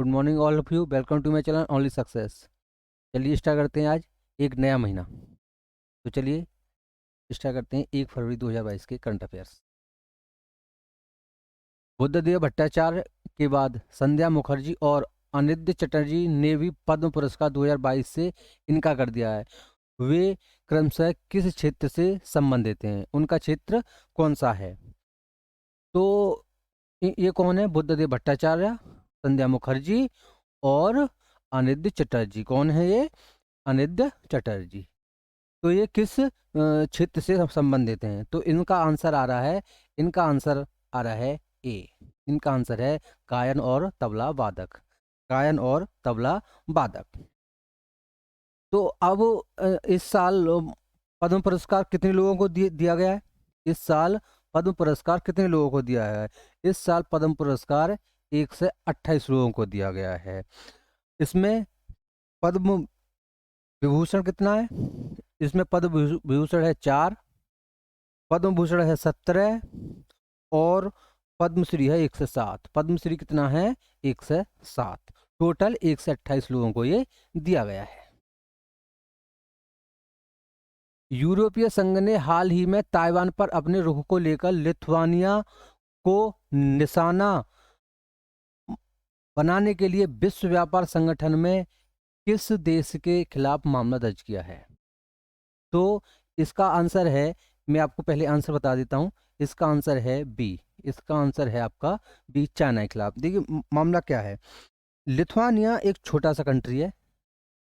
Good morning all of you, welcome to my channel only success. चलिए start करते हैं आज एक नया महीना। तो चलिए स्टार्ट करते हैं 1 फरवरी 2022 के करंट अफेयर्स। बुद्धदेव भट्टाचार्य के बाद संध्या मुखर्जी और अनिद्य चटर्जी ने भी पद्म पुरस्कार 2022 से इनकार कर दिया है। वे क्रमशः किस क्षेत्र से संबंधित हैं, उनका क्षेत्र कौन सा है? तो ये कौन है? बुद्धदेव भट्टाचार्य, संध्या मुखर्जी और अनिद्य चटर्जी। कौन है ये? अनिद्य चटर्जी। तो ये किस क्षेत्र से संबंधित हैं? तो इनका आंसर आ रहा है, ए। इनका आंसर है गायन और तबला वादक। गायन और तबला वादक। तो अब इस साल पद्म पुरस्कार कितने लोगों को दिया गया है? इस साल पद्म पुरस्कार कितने लोगों को दिया है? इस साल पद्म पुरस्कार 128 लोगों को दिया गया है। इसमें पद्म विभूषण कितना है? इसमें पद्म विभूषण है 4, पद्म भूषण है 17 और पद्मश्री है 107। पद्मश्री कितना है? 107। टोटल 128 लोगों को ये दिया गया है। यूरोपीय संघ ने हाल ही में ताइवान पर अपने रुख को लेकर लिथुआनिया को निशाना बनाने के लिए विश्व व्यापार संगठन में किस देश के खिलाफ मामला दर्ज किया है? तो इसका आंसर है, मैं आपको पहले आंसर बता देता हूं, इसका आंसर है बी। इसका आंसर है आपका बी, चाइना के खिलाफ। देखिए मामला क्या है। लिथुआनिया एक छोटा सा कंट्री है,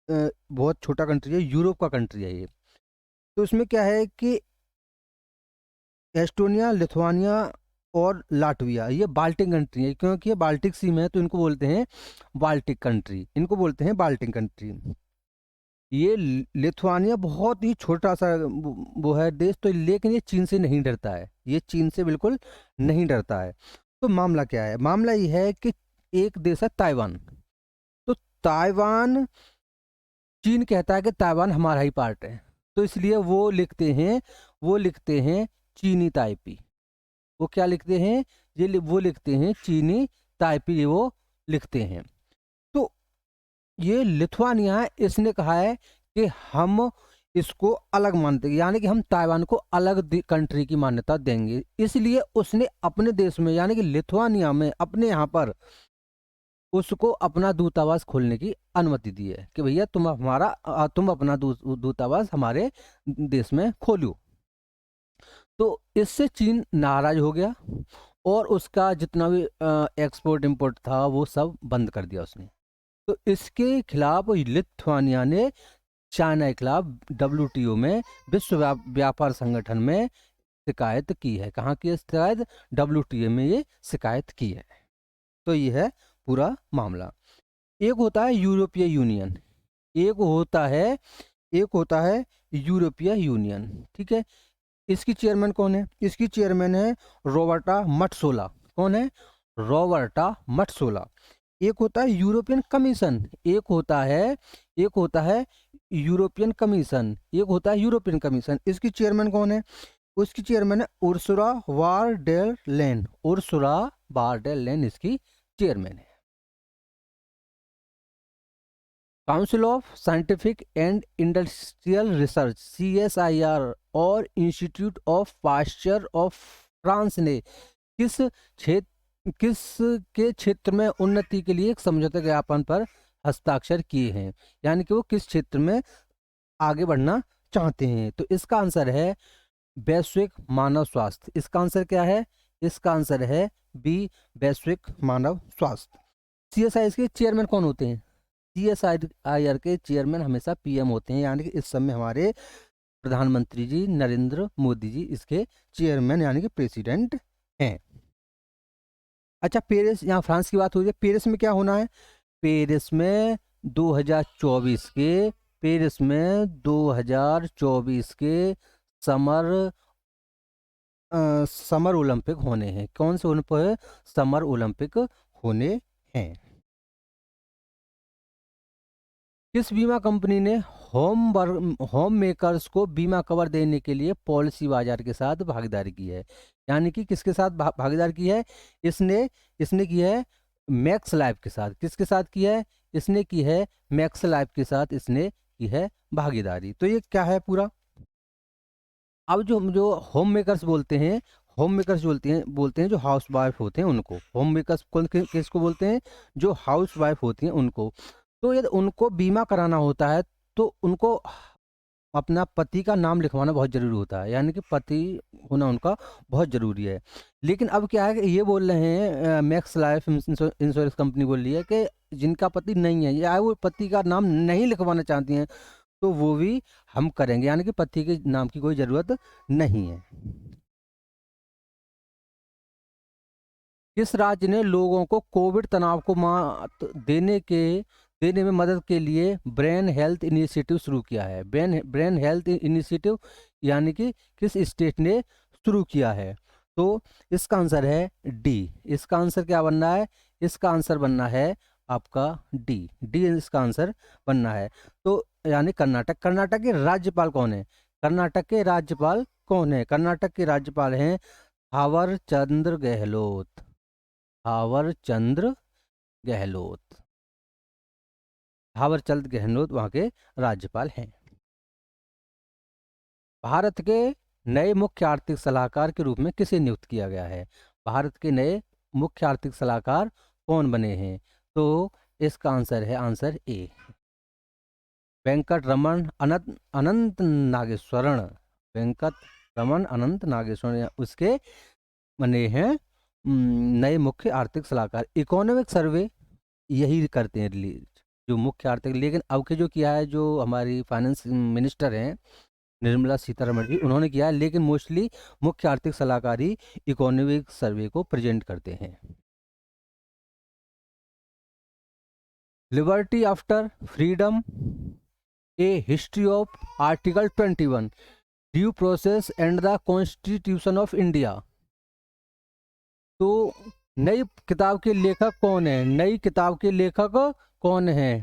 बहुत छोटा कंट्री है, यूरोप का कंट्री है ये। तो इसमें क्या है कि एस्टोनिया, लिथुआनिया और लाटविया ये बाल्टिक कंट्री है। क्योंकि ये बाल्टिक सी में है तो इनको बोलते हैं बाल्टिक कंट्री। इनको बोलते हैं बाल्टिक कंट्री। ये लिथुआनिया बहुत ही छोटा सा वो है देश, तो लेकिन ये चीन से नहीं डरता है। ये चीन से बिल्कुल नहीं डरता है। तो मामला क्या है? मामला ये है कि एक देश है ताइवान। तो ताइवान, चीन कहता है कि ताइवान हमारा ही पार्ट है, तो इसलिए वो लिखते हैं चीनी ताइपी। वो क्या लिखते हैं? वो लिखते हैं चीनी ताइपी, वो लिखते हैं। तो ये लिथुआनिया है, इसने कहा है कि हम इसको अलग मानते हैं, यानी कि हम ताइवान को अलग कंट्री की मान्यता देंगे। इसलिए उसने अपने देश में, यानी कि लिथुआनिया में, अपने यहाँ पर उसको अपना दूतावास खोलने की अनुमति दी है कि भैया तुम अपना दूतावास हमारे देश में खोलो। तो इससे चीन नाराज हो गया और उसका जितना भी एक्सपोर्ट इंपोर्ट था वो सब बंद कर दिया उसने। तो इसके खिलाफ लिथुआनिया ने चाइना के खिलाफ WTO में, विश्व व्यापार संगठन में शिकायत की है। कहाँ की शिकायत? WTO में ये शिकायत की है। तो ये है पूरा मामला। एक होता है यूरोपीय यूनियन, एक होता है यूरोपीय यूनियन। ठीक है। इसकी चेयरमैन कौन है? इसकी चेयरमैन है रॉबर्टा मट्सोला। कौन है? रॉबर्टा मट्सोला। एक होता है यूरोपियन कमीशन, एक होता है यूरोपियन कमीशन, एक होता है यूरोपियन कमीशन। इसकी चेयरमैन कौन है? उसकी चेयरमैन है Ursula von der Leyen. Ursula von der Leyen इसकी चेयरमैन है। Council of Scientific and Industrial Research CSIR और Institute of Pasteur of France ने किस के क्षेत्र में उन्नति के लिए एक समझौता ज्ञापन पर हस्ताक्षर किए हैं, यानी कि वो किस क्षेत्र में आगे बढ़ना चाहते हैं? तो इसका आंसर है वैश्विक मानव स्वास्थ्य। इसका आंसर क्या है? इसका आंसर है बी, वैश्विक मानव स्वास्थ्य। CSIR के चेयरमैन कौन होते हैं? CSIR के चेयरमैन हमेशा PM होते हैं, यानी कि इस समय हमारे प्रधानमंत्री जी नरेंद्र मोदी जी इसके चेयरमैन यानी कि प्रेसिडेंट हैं। अच्छा, पेरिस, यहाँ फ्रांस की बात हो रही है। पेरिस में क्या होना है? पेरिस में 2024 के समर ओलंपिक होने हैं। कौन से ओलंपिक? समर ओलंपिक होने हैं। किस बीमा कंपनी ने होम मेकर्स को बीमा कवर देने के लिए पॉलिसी बाजार के साथ भागीदारी की है? यानी कि किसके साथ भागीदारी की है? इसने की है मैक्स लाइफ के साथ। किसके साथ किया है? इसने की है मैक्स लाइफ के साथ, इसने की है भागीदारी। तो ये क्या है पूरा। अब जो जो होम मेकर्स बोलते हैं, होम मेकर्स बोलते हैं जो हाउस वाइफ होते हैं उनको। होम मेकर्स कौन किसको बोलते हैं? जो हाउस वाइफ होती हैं उनको। तो यदि उनको बीमा कराना होता है तो उनको अपना पति का नाम लिखवाना बहुत ज़रूरी होता है, यानी कि पति होना उनका बहुत ज़रूरी है। लेकिन अब क्या है कि ये बोल रहे हैं मैक्स लाइफ इंश्योरेंस कंपनी बोल रही है कि जिनका पति नहीं है या वो पति का नाम नहीं लिखवाना चाहती हैं तो वो भी हम करेंगे, यानी कि पति के नाम की कोई ज़रूरत नहीं है। किस राज्य ने लोगों को कोविड तनाव को मात देने में मदद के लिए ब्रेन हेल्थ इनिशिएटिव शुरू किया है? ब्रेन हेल्थ इनिशिएटिव यानी कि किस स्टेट ने शुरू किया है? तो इसका आंसर है डी। इसका आंसर क्या बनना है? इसका आंसर बनना है आपका डी। डी इसका आंसर बनना है। तो यानी कर्नाटक। कर्नाटक के राज्यपाल कौन है? कर्नाटक के राज्यपाल कौन है? कर्नाटक के राज्यपाल हैं थावर चंद्र गहलोत। थावर चंद्र गहलोत। थावर चंद गहलोत वहाँ के राज्यपाल हैं। भारत के नए मुख्य आर्थिक सलाहकार के रूप में किसे नियुक्त किया गया है? भारत के नए मुख्य आर्थिक सलाहकार कौन बने हैं? तो इसका आंसर है आंसर ए, वेंकट रमन अनंत नागेश्वरण। वेंकट रमन अनंत नागेश्वरण उसके बने हैं नए मुख्य आर्थिक सलाहकार। इकोनॉमिक सर्वे यही करते हैं रिलीज, जो मुख्य आर्थिक। लेकिन अब के जो किया है, जो हमारी फाइनेंस मिनिस्टर हैं निर्मला सीतारमण जी, उन्होंने किया है। लेकिन मोस्टली मुख्य आर्थिक सलाहकारी इकोनॉमिक सर्वे को प्रेजेंट करते हैं। Liberty after freedom, A history of article 21, due process and the constitution of India. तो नई किताब के लेखक कौन है? नई किताब के लेखक कौन है?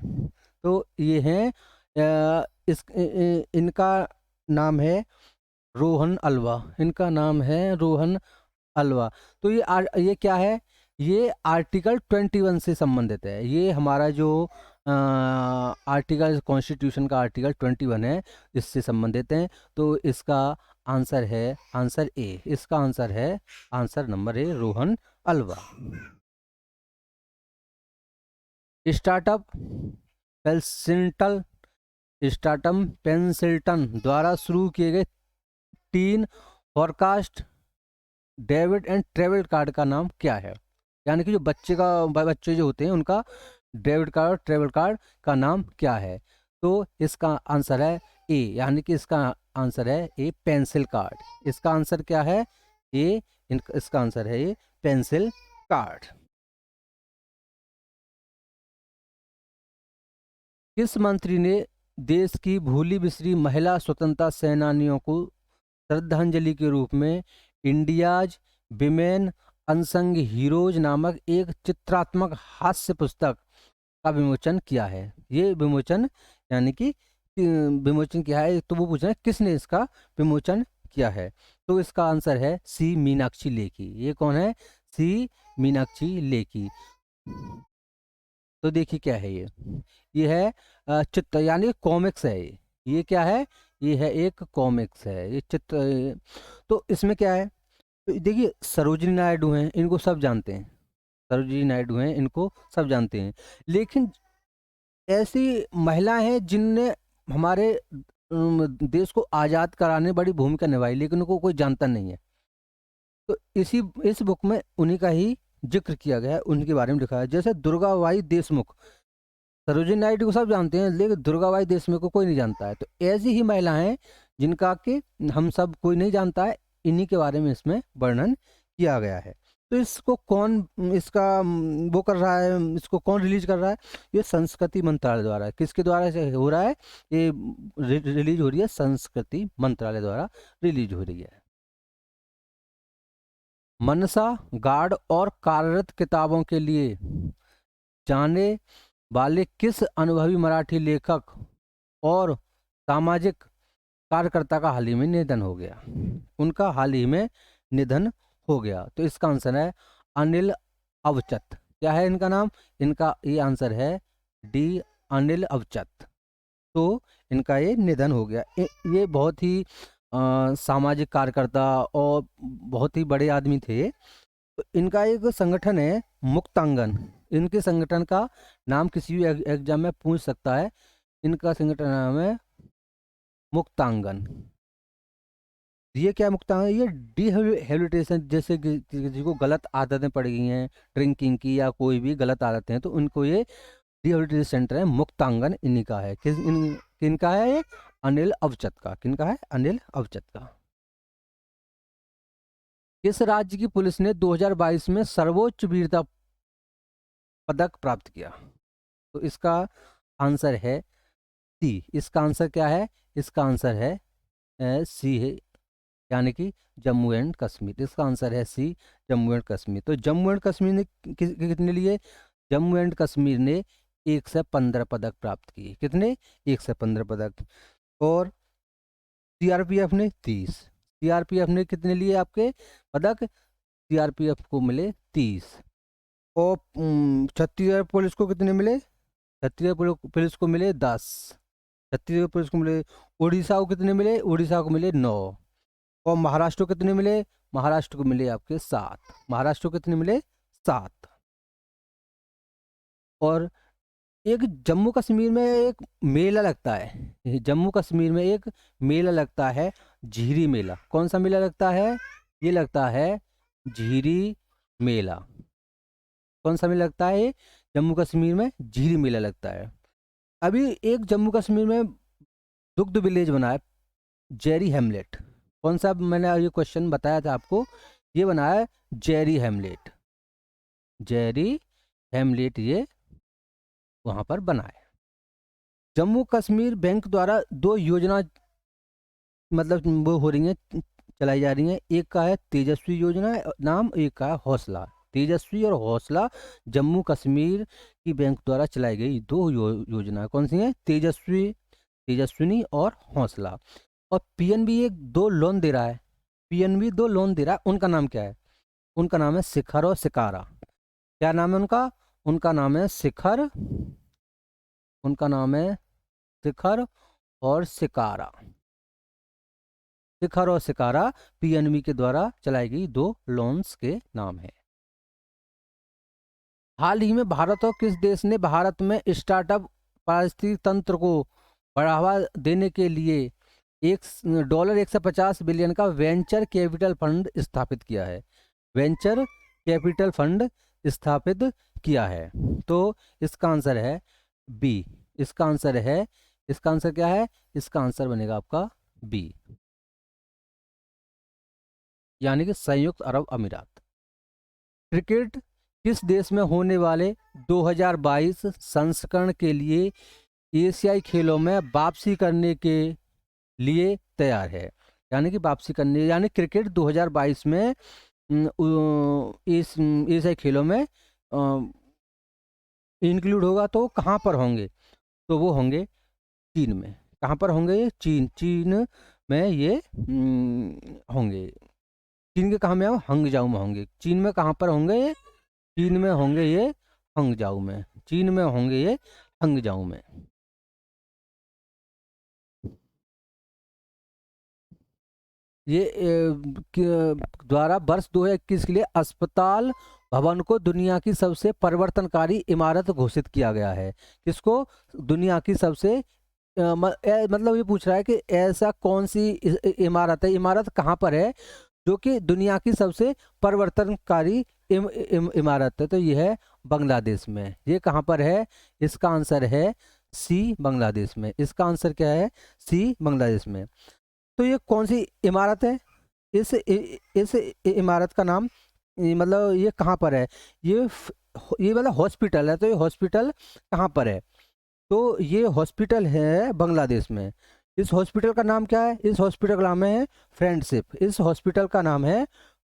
तो ये हैं इनका नाम है रोहन अल्वा। इनका नाम है रोहन अल्वा। तो ये क्या है? ये आर्टिकल 21 से संबंधित है। ये हमारा जो आर्टिकल कॉन्स्टिट्यूशन का आर्टिकल 21 है, इससे संबंधित है। तो इसका आंसर है आंसर ए। इसका आंसर है answer number A, Rohan Alva. Startup पेंसिल्टन स्टार्टअप पेंसिल्टन द्वारा शुरू किए गए 3 forecast debit and travel card का नाम क्या है? यानी कि जो बच्चे जो होते हैं उनका डेबिट कार्ड और ट्रेवल कार्ड का नाम क्या है? तो इसका आंसर है ए, यानी कि इसका आंसर है ए, पेंसिल कार्ड। इसका आंसर क्या है? ए। इसका आंसर है ए, पेंसिल कार्ड। किस मंत्री ने देश की भूली बिसरी महिला स्वतंत्रता सेनानियों को श्रद्धांजलि के रूप में इंडियाज विमेन अनसंग हीरोज नामक एक चित्रात्मक हास्य पुस्तक का विमोचन किया है? ये विमोचन यानी कि विमोचन किया है, तो वो पूछ रहे हैं किसने इसका विमोचन किया है? तो इसका आंसर है सी, मीनाक्षी लेखी। ये कौन है? सी, मीनाक्षी लेखी। तो देखिए क्या है ये है चित्र, यानी कॉमिक्स है ये क्या है? ये है एक कॉमिक्स है, ये चित्र। तो इसमें क्या है? तो देखिए सरोजिनी नायडू हैं, इनको सब जानते हैं। सरोजिनी नायडू हैं, इनको सब जानते हैं। लेकिन ऐसी महिला हैं जिनने हमारे देश को आज़ाद कराने में बड़ी भूमिका निभाई, लेकिन उनको कोई जानता नहीं है। तो इस बुक में उन्हीं का ही जिक्र किया गया है, उनके बारे में लिखा है। जैसे दुर्गाबाई देशमुख, सरोजिनी नायडू को सब जानते हैं लेकिन दुर्गाबाई देशमुख को कोई नहीं जानता है। तो ऐसी ही महिलाएं जिनका कि हम सब कोई नहीं जानता है, इन्हीं के बारे में इसमें वर्णन किया गया है। तो इसको कौन वो कर रहा है, इसको कौन रिलीज कर रहा है? ये संस्कृति मंत्रालय द्वारा। किसके द्वारा से हो रहा है? ये रिलीज हो रही है संस्कृति मंत्रालय द्वारा रिलीज हो रही है। मनसा गार्ड और कार्यरत किताबों के लिए जाने वाले किस अनुभवी मराठी लेखक और सामाजिक कार्यकर्ता का हाल ही में निधन हो गया? उनका हाल ही में निधन हो गया। तो इसका आंसर है अनिल अवचट। क्या है इनका नाम? इनका ये आंसर है डी, अनिल अवचट। तो इनका ये निधन हो गया। ये बहुत ही सामाजिक कार्यकर्ता और बहुत ही बड़े आदमी थे। तो इनका एक संगठन है मुक्तांगन। इनके संगठन का नाम किसी भी एग्जाम में पूछ सकता है। इनका संगठन नाम है मुक्तांगन। ये क्या मुक्तांगन? ये डिहेबिलिटेशन, जैसे कि किसी को गलत आदतें पड़ गई हैं ड्रिंकिंग की या कोई भी गलत आदतें हैं, तो उनको ये डिहेबिलिटेशन सेंटर है मुक्तांगन, इन्हीं का है। किनका है ये? अनिल अवचट का। किनका है? अनिल अवचट का। किस राज्य की पुलिस ने 2022 में सर्वोच्च वीरता पदक प्राप्त किया? तो इसका आंसर है सी। इसका आंसर क्या है? इसका आंसर है सी है, यानी कि जम्मू एंड कश्मीर। इसका आंसर है सी, जम्मू एंड कश्मीर। तो जम्मू एंड कश्मीर ने कितने लिए? जम्मू एंड कश्मीर ने 1 से 15 पदक प्राप्त किए। कितने? 1 से 15 पदक। और सीआरपीएफ ने 30। सीआरपीएफ ने कितने लिए आपके पदक? सीआरपीएफ को मिले 30। और छत्तीसगढ़ पुलिस को कितने मिले? छत्तीसगढ़ पुलिस को मिले 10। छत्तीसगढ़ पुलिस को मिले। उड़ीसा को कितने मिले? उड़ीसा को मिले 9। और महाराष्ट्र को कितने मिले? महाराष्ट्र को मिले आपके 7। महाराष्ट्र को कितने मिले? 7। और एक जम्मू कश्मीर में एक मेला लगता है। जम्मू कश्मीर में एक मेला लगता है, झीरी मेला। कौन सा मेला लगता है? ये लगता है झीरी मेला। कौन सा मेला लगता है? जम्मू कश्मीर में झीरी मेला लगता है। अभी एक जम्मू कश्मीर में दुग्ध विलेज बना है, जेरी हेमलेट। कौन सा? मैंने ये क्वेश्चन बताया था आपको, ये बना है जेरी हेमलेट। जेरी हेमलेट ये वहां पर बना है। जम्मू कश्मीर बैंक द्वारा 2 योजना मतलब वो हो रही हैं, चलाई जा रही हैं। एक का है तेजस्वी योजना नाम, एक का है हौसला। तेजस्वी और हौसला जम्मू कश्मीर की बैंक द्वारा चलाई गई 2 योजना। कौन सी हैं? तेजस्विनी और हौसला। और पीएनबी एक 2 लोन दे रहा है। पीएनबी 2 लोन दे रहा है, उनका नाम क्या है? उनका नाम है शिखर और शिकारा। क्या नाम है उनका? उनका नाम है शिखर। उनका नाम है शिखर और शिकारा। शिखर और शिकारा पीएनबी के द्वारा चलाई गई 2 लोन्स के नाम है। हाल ही में भारत और किस देश ने भारत में स्टार्टअप पारिस्थितिकी तंत्र को बढ़ावा देने के लिए $150 बिलियन का वेंचर कैपिटल फंड स्थापित किया है? वेंचर कैपिटल फंड स्थापित किया है। तो इसका आंसर है बी। इसका आंसर क्या है? इसका आंसर बनेगा आपका बी, यानी कि संयुक्त अरब अमीरात। क्रिकेट किस देश में होने वाले 2022 संस्करण के लिए एशियाई खेलों में वापसी करने के लिए तैयार है? यानी कि वापसी करने, यानी क्रिकेट 2022 में इस एशियाई खेलों में इंक्लूड होगा। तो कहाँ पर होंगे? तो वो होंगे चीन में। कहाँ पर होंगे ये? चीन में ये होंगे। चीन के कहाँ में? हंगजाऊ में होंगे। चीन में कहाँ पर होंगे ये? चीन में होंगे ये हंगजाऊ में। चीन में होंगे ये हंगजाऊ में। ये द्वारा वर्ष 2021 के लिए अस्पताल भवन को दुनिया की सबसे परिवर्तनकारी इमारत घोषित किया गया है। किसको? दुनिया की सबसे मतलब ये पूछ रहा है कि ऐसा कौन सी इमारत है, इमारत कहाँ पर है जो कि दुनिया की सबसे परिवर्तनकारी इमारत है? तो ये है बांग्लादेश में। ये कहाँ पर है? इसका आंसर है सी, बांग्लादेश में। इसका आंसर क्या है? सी, बांग्लादेश में। तो ये कौन सी इमारत है? इस इमारत का नाम मतलब ये कहाँ पर है? ये मतलब हॉस्पिटल है। तो ये हॉस्पिटल कहाँ पर है? तो ये हॉस्पिटल है बांग्लादेश में। इस हॉस्पिटल का नाम क्या है? इस हॉस्पिटल का नाम है फ्रेंडशिप। इस हॉस्पिटल का नाम है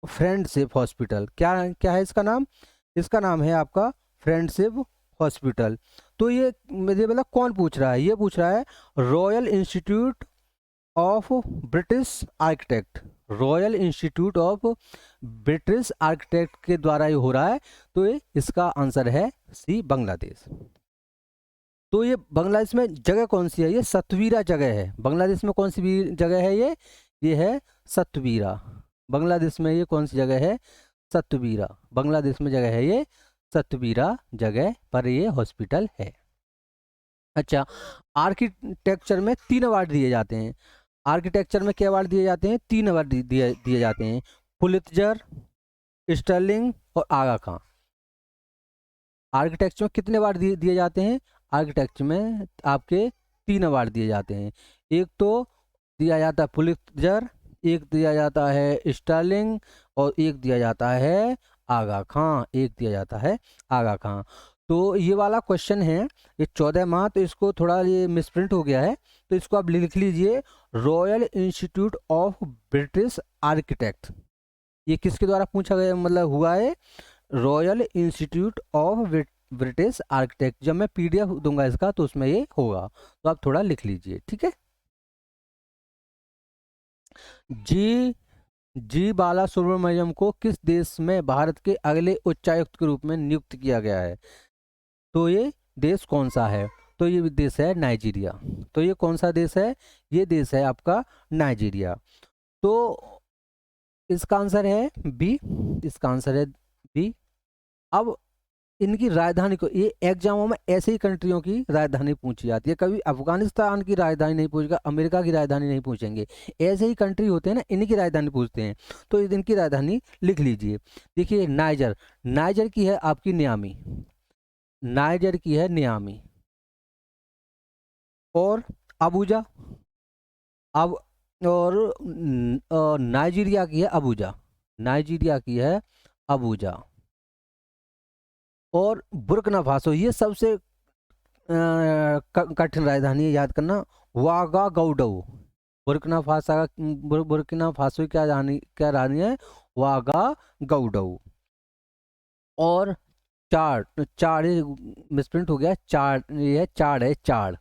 फ्रेंडशिप हॉस्पिटल। क्या क्या है इसका नाम? इसका नाम है आपका फ्रेंडशिप हॉस्पिटल। तो ये मुझे मतलब कौन पूछ रहा है? ये पूछ रहा है royal institute of British architect. Royal institute of British architect के द्वारा ये हो रहा है। तो ये इसका आंसर है सी, बांग्लादेश। तो ये बांग्लादेश में जगह कौन सी है? ये सतवीरा जगह है। बांग्लादेश में कौन सी भी जगह है? ये है सतवीरा। बांग्लादेश में ये कौन सी जगह है? सतवीरा। बांग्लादेश में जगह है ये सतवीरा जगह पर ये हॉस्पिटल है। अच्छा, आर्किटेक्चर में 3 अवार्ड दिए जाते हैं। आर्किटेक्चर में क्या अवार्ड दिए जाते हैं? 3 अवार्ड दिए जाते हैं, पुलित्जर, स्टर्लिंग और आगा खां। आर्किटेक्चर में कितने अवार्ड दिए जाते हैं? आर्किटेक्चर में आपके 3 अवार्ड दिए जाते हैं। एक तो दिया जाता है पुलित्जर, एक दिया जाता है स्टर्लिंग और एक दिया जाता है आगा खां। एक दिया जाता है आगा खां। तो ये वाला क्वेश्चन है, ये 14 माह, तो इसको थोड़ा ये मिसप्रिंट हो गया है, तो इसको आप लिख लीजिए royal institute of British architect. ये किसके द्वारा पूछा गया, मतलब हुआ है? Royal institute of British architect. जब मैं पीडीएफ दूंगा इसका तो उसमें ये होगा, तो आप थोड़ा लिख लीजिए, ठीक है। जी बाला सुब्रमण्यम को किस देश में भारत के अगले उच्चायुक्त के रूप में नियुक्त किया गया है? तो ये देश कौन सा है? तो ये देश है नाइजीरिया। तो ये कौन सा देश है? ये देश है आपका नाइजीरिया। तो इसका आंसर है बी। इसका आंसर है बी। अब इनकी राजधानी को, ये एग्जामों में ऐसे ही कंट्रियों की राजधानी पूछी जाती है। कभी अफगानिस्तान की राजधानी नहीं पूछेगा, अमेरिका की राजधानी नहीं पूछेंगे, ऐसे ही कंट्री होते हैं ना, इन्हीं की राजधानी पूछते हैं। तो इनकी राजधानी लिख लीजिए। देखिए नाइजर, नाइजर की है आपकी नियामी। नाइजर की है नियामी। और अबूजा, अब और नाइजीरिया की है अबूजा। नाइजीरिया की है अबूजा। और बुर्किना फासो, ये सबसे कठिन राजधानी है याद करना, वागागौडू। बुर्किना फासा, बुर्किना फासो क्या रानी है? वागागौडू। और चार मिसप्रिंट हो गया, ये है चाड़।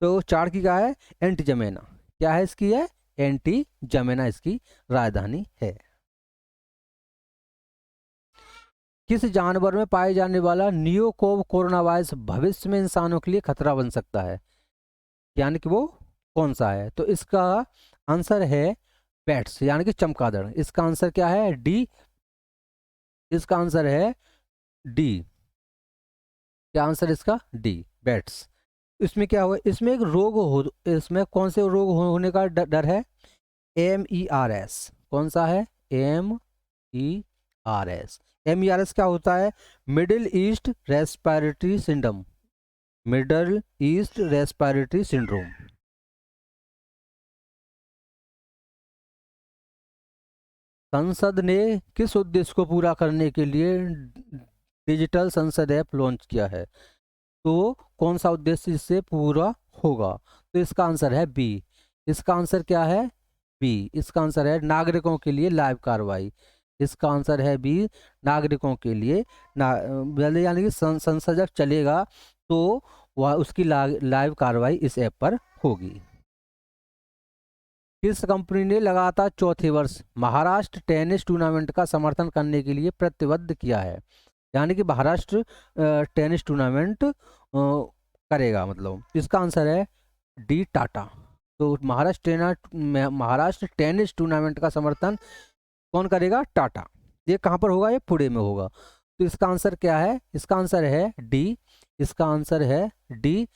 तो चाड़ की क्या है? एंटीजमेना। क्या है इसकी? है एंटीजमेना, इसकी राजधानी है। किस जानवर में पाए जाने वाला नियोकोव कोरोना वायरस भविष्य में इंसानों के लिए खतरा बन सकता है? यानी कि वो कौन सा है? तो इसका आंसर है बैट्स, यानी कि चमगादड़। इसका आंसर क्या है? डी। इसका आंसर है डी। क्या आंसर इसका? D, bats. इसमें क्या हुआ? इसमें एक रोग हो, इसमें कौन से रोग होने का डर है? MERS। कौन सा है? MERS। MERS क्या होता है? Middle east respiratory syndrome. Middle east respiratory syndrome. संसद ने किस उद्देश्य को पूरा करने के लिए डिजिटल संसद ऐप लॉन्च किया है? तो कौन सा उद्देश्य इससे पूरा होगा? तो इसका आंसर है बी। इसका आंसर क्या है? बी। इसका आंसर है नागरिकों के लिए लाइव कार्रवाई। इसका आंसर है बी, नागरिकों के लिए यानी कि संसद जब चलेगा तो वह उसकी लाइव कार्रवाई इस ऐप पर होगी। किस कंपनी ने लगातार चौथे वर्ष महाराष्ट्र टेनिस टूर्नामेंट का समर्थन करने के लिए प्रतिबद्ध किया है? यानी कि महाराष्ट्र टेनिस टूर्नामेंट करेगा, मतलब इसका आंसर है डी, टाटा। तो महाराष्ट्र टेनिस टूर्नामेंट का समर्थन कौन करेगा? टाटा। ये कहाँ पर होगा? ये पुणे में होगा। तो इसका आंसर क्या है? इसका आंसर है डी। इसका आंसर है डी।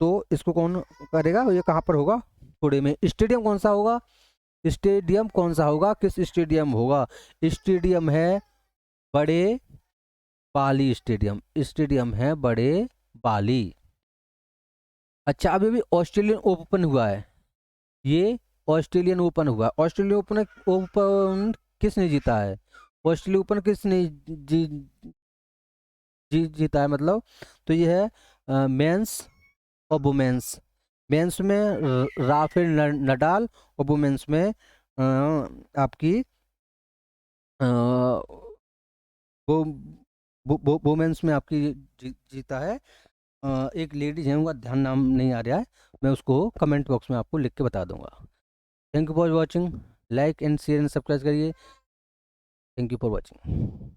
तो इसको कौन करेगा? ये कहाँ पर होगा? पुणे में। स्टेडियम कौन सा होगा? स्टेडियम कौन सा होगा? किस स्टेडियम होगा? स्टेडियम है बड़े बाली स्टेडियम। स्टेडियम है बड़े बाली। अच्छा, अभी भी ऑस्ट्रेलियन ओपन हुआ है। ये ऑस्ट्रेलियन ओपन हुआ। ऑस्ट्रेलियन ओपन किसने जीता है? ऑस्ट्रेलियन ओपन किसने जीता है मतलब? तो ये है मेंस और वुमेन्स। मेंस में राफेल नडाल और वुमेन्स में आपकी वुमेन्स में आपकी जीता है एक लेडीज है, उनका ध्यान नाम नहीं आ रहा है, मैं उसको कमेंट बॉक्स में आपको लिख के बता दूंगा। Thank you for watching. Like and share and subscribe करिए। Thank you for watching.